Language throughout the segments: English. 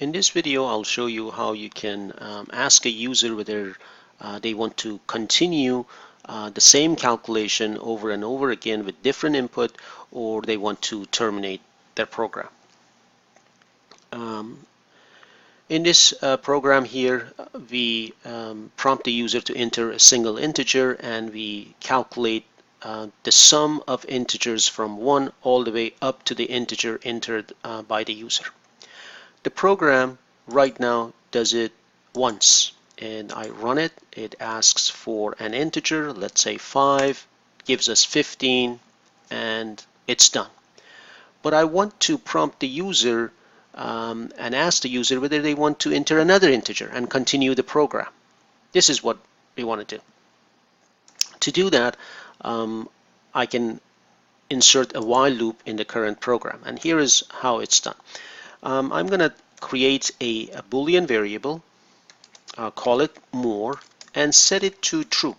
In this video, I'll show you how you can ask a user whether they want to continue the same calculation over and over again with different input, or they want to terminate their program. In this program here, we prompt the user to enter a single integer, and we calculate the sum of integers from 1 all the way up to the integer entered by the user. The program right now does it once, and I run it. It asks for an integer, let's say 5, gives us 15, and it's done. But I want to prompt the user and ask the user whether they want to enter another integer and continue the program. This is what we want to do. To do that, I can insert a while loop in the current program, and here is how it's done. I'm going to create a Boolean variable, call it more, and set it to true.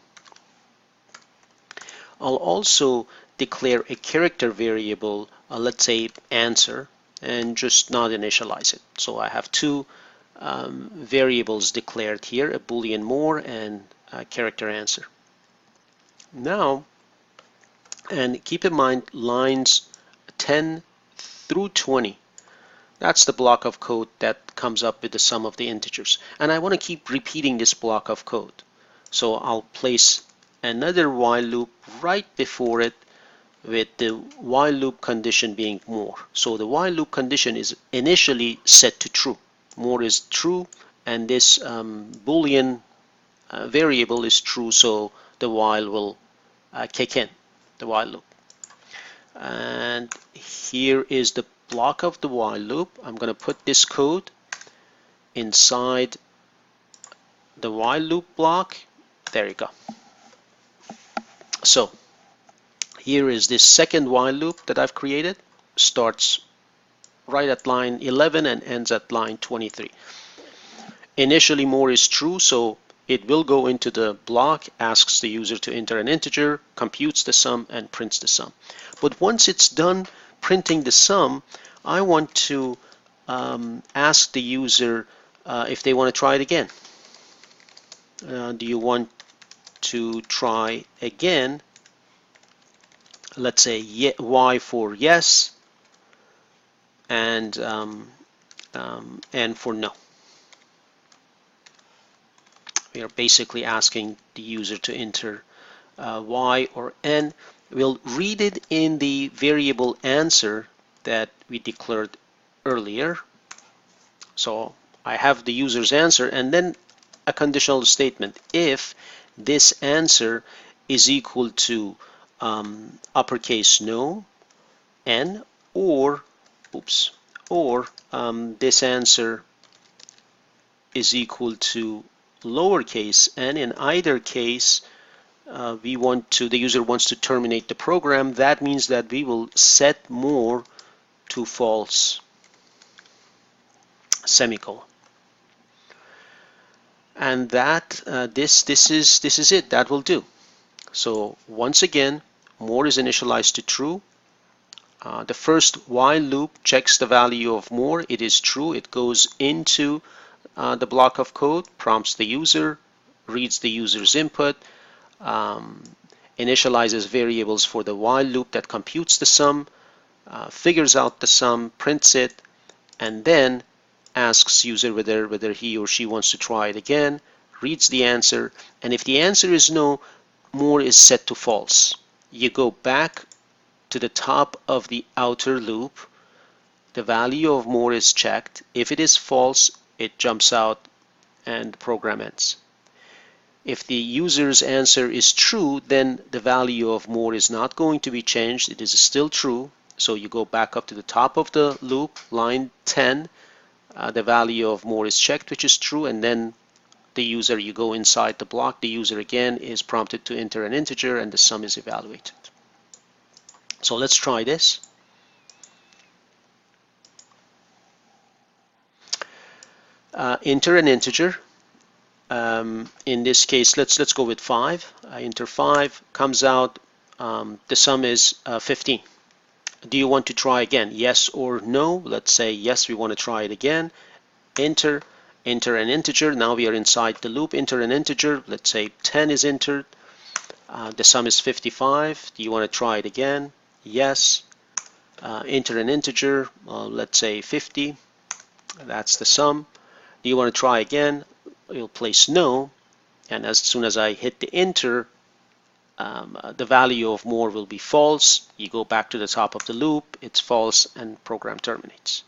I'll also declare a character variable, let's say answer, and just not initialize it. So I have two variables declared here, a Boolean more and a character answer. Now, and keep in mind lines 10 through 20. That's the block of code that comes up with the sum of the integers. And I want to keep repeating this block of code. So I'll place another while loop right before it with the while loop condition being more. So the while loop condition is initially set to true. More is true, and this Boolean variable is true, so the while will kick in, the while loop. And here is the block of the while loop. I'm going to put this code inside the while loop block. There you go. So here is this second while loop that I've created. Starts right at line 11 and ends at line 23. Initially more is true, so it will go into the block, asks the user to enter an integer, computes the sum, and prints the sum. But once it's done printing the sum, I want to ask the user if they want to try it again. Do you want to try again? Let's say Y for yes, and N for no. We are basically asking the user to enter Y or N. We'll read it in the variable answer that we declared earlier. So I have the user's answer and then a conditional statement. If this answer is equal to uppercase no, N, or this answer is equal to lowercase n, in either case the user wants to terminate the program. That means that we will set more to false, semicolon. And that this is it. That will do. So once again, more is initialized to true. The first while loop checks the value of more. It is true. It goes into the block of code, prompts the user, reads the user's input, initializes variables for the while loop that computes the sum, figures out the sum, prints it, and then asks user whether he or she wants to try it again, reads the answer, and if the answer is no, more is set to false. You go back to the top of the outer loop, the value of more is checked. If it is false, it jumps out and the program ends. If the user's answer is true, then the value of more is not going to be changed. It is still true. So you go back up to the top of the loop, line 10. The value of more is checked, which is true, and then the user, you go inside the block. The user again is prompted to enter an integer, and the sum is evaluated. So let's try this. Enter an integer. In this case, let's go with 5. Enter 5, comes out, the sum is 15. Do you want to try again? Yes or no? Let's say yes, we want to try it again. enter an integer. Now we are inside the loop. Enter an integer. Let's say 10 is entered. The sum is 55. Do you want to try it again? Yes. Enter an integer. Let's say 50. That's the sum. Do you want to try again? You'll place no. And as soon as I hit the enter, the value of more will be false. You go back to the top of the loop. It's false, and program terminates.